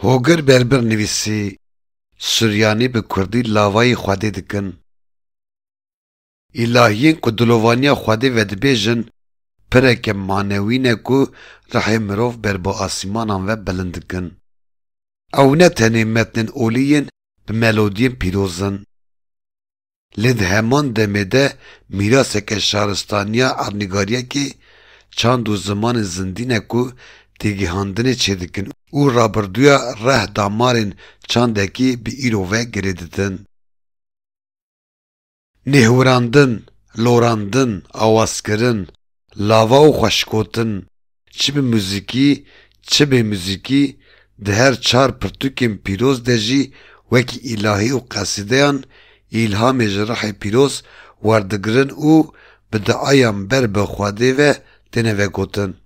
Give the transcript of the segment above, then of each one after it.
هوگر بربر نویسی سوریانی به کردی لاوای خواده دکن. الهیین که دلوانیا خواده و دبیجن پرک معنوینه که رحم مروف بر با آسمانان و بلند کن. او نه تنه متن اولیین به ملودین پیروزن. لید همان دمده میراث که شهرستانیا ارنگاریه که چند و زمان زندینه که تیگهاندنه چه دکن او رابردویا ره دامارین چندکی به ایروه گریدتن. نهوراندن، لوراندن، آواز کرن، لاوا و خوشکوتن، چه به موزیکی ده هر چار پرتوکیم پیروز دجی وکی الهی و قصیدهان ilham jrahi pîroz werdigirin û bi diayan ber bixwedê ve têne vegotin.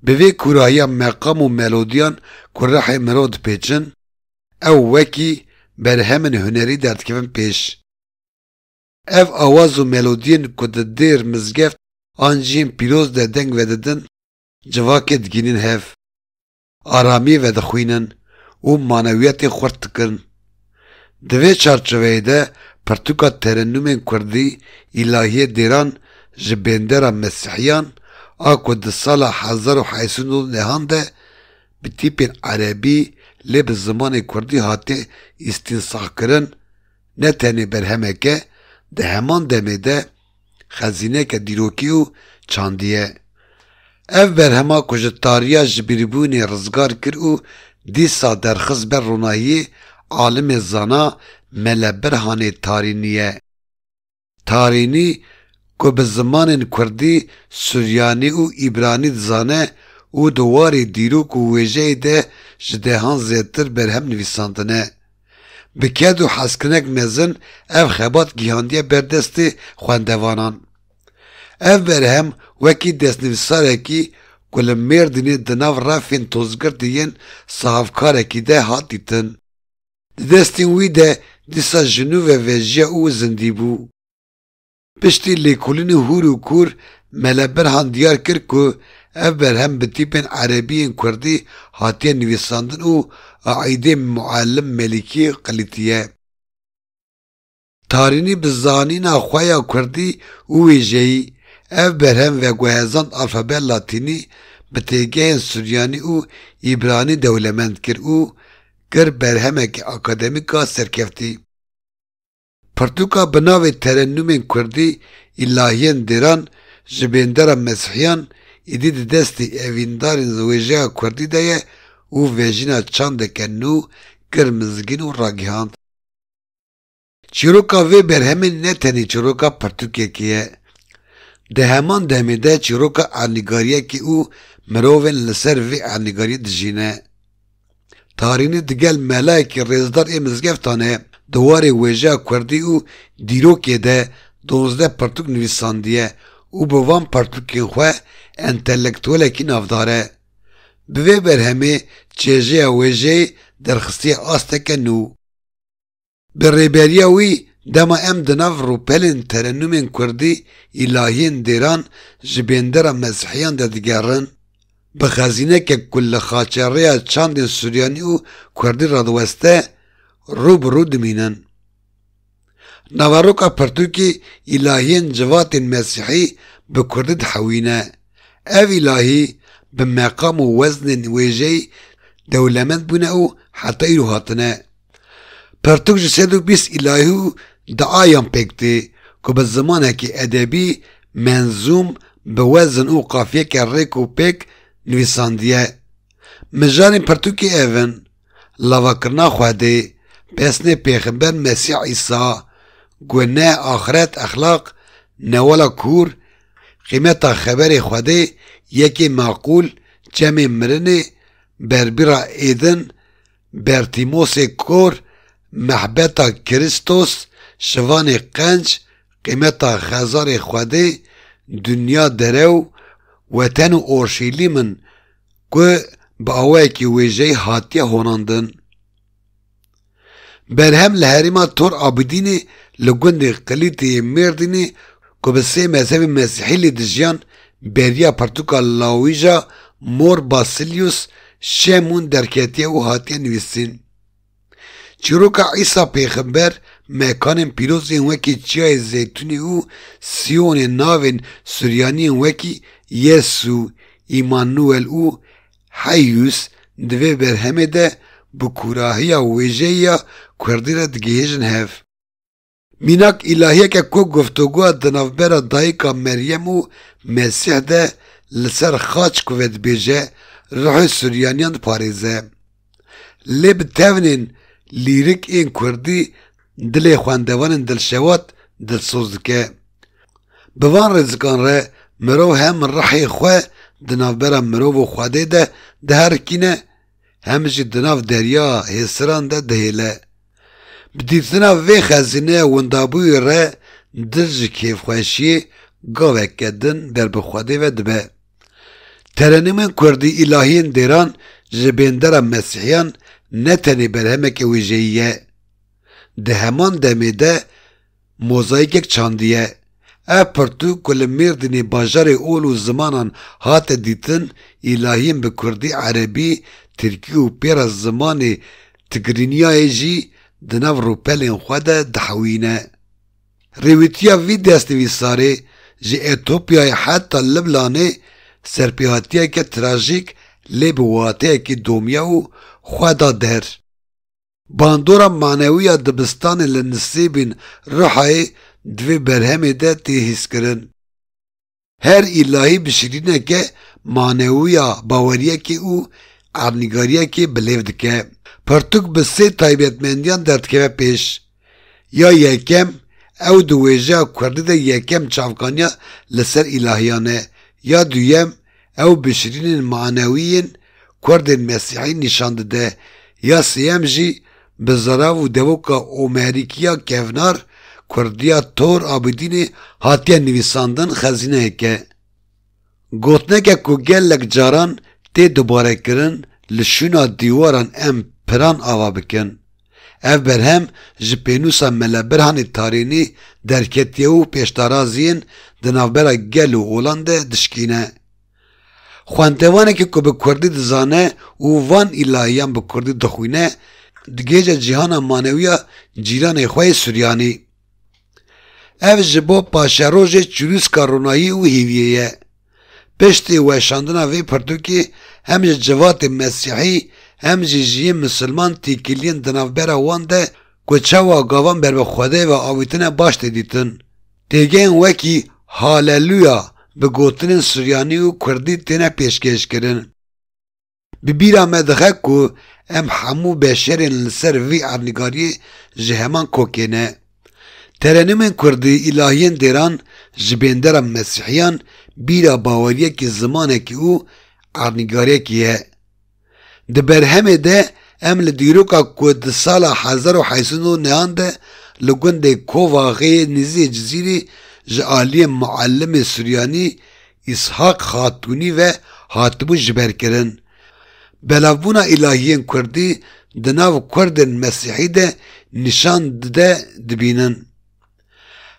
Bi vê kurahiya meqam û melodiyan ku rehê mirov dipêçin, ew wekî berhemin hunerî derdikevin pêş. Ev awaz û melodiyên ku di dêr mizgeft an jiyên pîroz de deng vedidin, civakê digînin hev, aramî vedixwînin û manewiyetê xurt dikirin. Di vê çarçoveyê de pirtûka terennûmên Kurdî îlahiyê dêran ji bêndera Mesîhiyan a ku di sala 1990 de bi tîpên erebî lê bi zimanê Kurdî hatiye îstînsahkirin ne tenê berhemeke di heman demê de xezîneke dîrokî û çandiye. Ev berhema ku ji tariya ji bîrbûnê rizgar kir û dîsa derxiz ber ronahiyê alimê zana Meleberhanê Tarînî. Tarînî ku bi zimanên Kurdî, Suryanî û İbranî dizane û di warê dîrok û wêjeyê de ji dehan zêdetir berhem nivîsandine. Bi ked û heskinek mezin ev xebat gihandiye berdestê xwendevanan. Ev berhem wekî destnivîsarekî ku li Mêrdînê di nav refên tozgirtî yên sahafkarekî de hat dîtin. Di destên wî de dîsa jinû ve vejiya û zindî bû. Piştî lêkolînê hûr û kûr Meleberhan diyar kir ku ev berhem bi tîpên erebiyên Kurdî hatiye nivîsandin û aîdê Muallim Melikî qilîtiye. Tarînî bi zanîna xwe ya Kurdî û wêjeyî ev berhem veguhezand alfabe latînî bi têgehên Suryanî û İbranî dewlemend kir û kir berhemekî akademîka serkeftî. Pirtûka bi navê terennûmên Kurdî îlahiyên dêran ji bêndera Mesîhiyan êdî di destê evîndarên wêjeya Kurdî de ye û vejîna çandeke nû kir mizgîn û ragihand. Çîroka vê berhemê ne tenê çîroka pirtûkekê ye. Di heman demê de çîroka ernîgariyekê û mirovên li ser vê ernîgariyê dijîne. Tarînî digel melayekî rêzdar ê mizgeftan e di warê wêjeya Kurdî û dîrokê de 12 pirtûk nivîsandiye û bi van pirtûkên xwe entelektûelekî navdar e. Bi vê berhemê çêjeya wêjeyê derxistiye asteke nû. Bi rêberiya wî dema em di nav rûpelên terennûmên Kurdî îlahiyên dêran ji bêndera Mesîhiyan de digerin. Bi xezînekek ku li xaçerêya çandên Suryanî û Kurdî radiweste rû bi rû dimînin. Navaroka pirtûkê îlahiyên civatên Mesîhî bi Kurdî dihewîne. Ev îlahî bi meqam û weznên wêjeyî dewlemend bûne û heta îro hatine. Pirtûk ji 120 îlahî û diayan pêk tê ku bi zimanekî edebî menzûm bi wezn û qafiyeke rêk û pêk nivîsandiye. Mijarên pirtûkê ev in: lavakirina Xwedê, pesnê Pêxember Mesîh Îsa, guneh, axiret, exlaq, newala kûr, qîmeta xeberê Xwedê, yekê maqûl, cemê mirinê, berbîra êdin, bertîmosê kor, mehbeta Kristos, şivanê qenc, qîmeta xezarê Xwedê, dünya derew, weten û Orşîlîmin ku bi awayekî wêjeyî hatiye honandin. Berhem li herêma Tor Abidînê li gundê Qilîtiyê Mêrdînê ku bi sê mezhebên Mesîhî lê dijiyan beriya pirtûka lawîja Mor Basilius شمون درکتیه و هاتیه نویسین. چیروکا عیسا پیغمبر مکان پیروزین وکی چیای زیتونی و سیون ناوین سوریانی وکی یسو ایمانوئل و حیوس دوی برهمه ده بکوراهی و ویجه کردی را دگیهجن هف. میناک الهیه که کو گفتگوه دنافبر دایکا مریم و مسیح ده لسر خاچ کوید بیجه روح سوریانیان پاریزه. لب تونین لیریک این کردی دل خواندوان دلشوات دلسوزدکه. بوان رزگان ره مرو هم رحی خواه دنافبر مرو و خواده ده هر کینه همجی دناف دریا هسران ده دهیله. بدیتنا وی خزینه وندابوی ره درج کیف خوشی گاوه کدن بر بخواده و دبه. ترنیمن کردی الهین دیران جبندر مسیحیان نتنی برهمک ویجیه. ده همان دمیده موزاییک چاندیه. اپرتو کل میردنی باجار اولو زمانان هات دیتن الهین به کردی عربی ترکی و پیر از زمانی تگرینیای جی دناف روپلین خواده دحوینه. رویتیا وی دستوی ساره جی اتوپیای حتی لبلانه سرپیاتیه که تراژیک لبواته که دومیا و خواده در. باندورا معنوی دبستان لنصیبین روحای دوی برهمه ده تیهیس کرن. هر الهی بشرینه که معنوی باوریه که او عرنگاریه که بلیو دکه. پرتوک به سه تایبتمندیان دردکه پیش. یا یکم او دویجه کرده ده یکم چافکانیا لسر الهیانه. یا دویم او بشرین معنویین کردن مسیحی نشانده ده. یا سیم جی بزراو و دوکا اومریکیا کفنار کردیا تور آبدینی هاتیا نویساندن خزینه که. گوتنه که که گلک جاران تی دوباره کرن لشونا دیواران ام پران آوا بکن. اف برهم جپینوسا ملبرهانی تارینی درکتیه و پیشتارازین دنافبرا گل و اولانده دشکینه. خواندوانه که به کردی دزانه و وان الهیان به کردی دخوینه دگیجه جهان مانویا جیران خواه سوریانی. اف جبو پاشروج چروس کارونایی و هیویه. پشتی وشاندنا وی پرتوکی هم جوات مسیحی هم جیجی مسلمان تیکیلین دنافبرا وانده کچاوا گاوان بر بخواده و آویتن باش دیتن. دیگین وکی هاللویا به گوتن سوریانی و کردی تینه پیشکش کرن. ببیرا مدخه که ام همو بشرین لسر وی عرنگاری جهمان کوکینه. ترنیمن کردی الهین دیران جبندر مسیحیان بیرا باوریه که زمانه که او عرنگاریه کیه. ده برهمه ده ام لدیروکا کود سال 1809 ده لگنده کوواغی نزی جزیری جعالی معلم سوریانی اسحاق خاتونی و حاتبو جبر کرن. بلاونا الهیین کردی دناو کردن مسیحی ده نشان ده دبینن.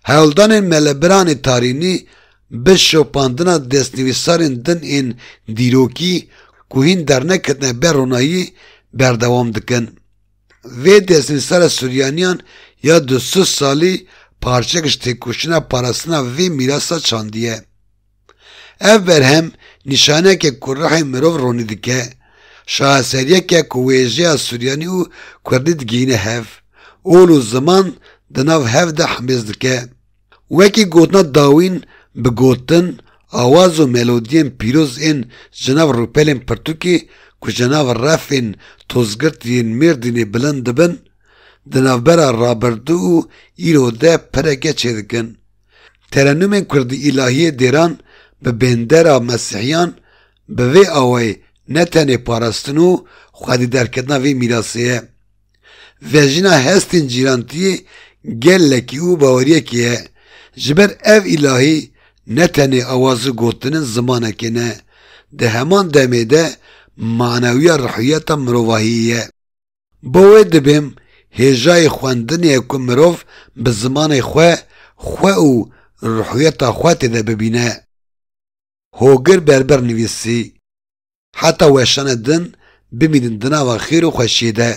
هولدان ملبران تارینی به شوپاندنا دستنویسارین دن این دیروکی کوهین در نکتنه برونایی بردوام دکن. وی دستنویسار سوریانیان یا 200 سالی پارچکش تکوشنا پاراسنا وی میراسا چاندیه. اف برهم نشانه که کرحی مروف رونی دکه. شاهسریه که کویجه سوریانی و کردی دگینه هف. اولو زمان دناو هف ده حمیز دکه. وکی گوتنا داوین بگوتن آواز و ملودین پیروز این جناو روپلین پرتوکی که جناو رفین توزگرتین مردین بلند بن دناو برا رابردو و ایرو ده پرگه چه دکن. ترنم کردی الهی دیران به بندر مسیحیان به وی آوی نتنه پارستنو خودی درکتنا وی میراسیه. ویجینا هستین جیرانتی گل لکی او باوریه کیه. جبر اف الهی نتنه آوازو گوتنن زمانه کنه. ده همان دمیده معنوی روحیت مروواهیه. باوی دبیم هجای خواندنی که مروف به زمان خواه و روحیت خواهد ده ببینه. هوگر بربر نویسی. حتی وشان دن bimînin di nava xêr û xweşiyê de.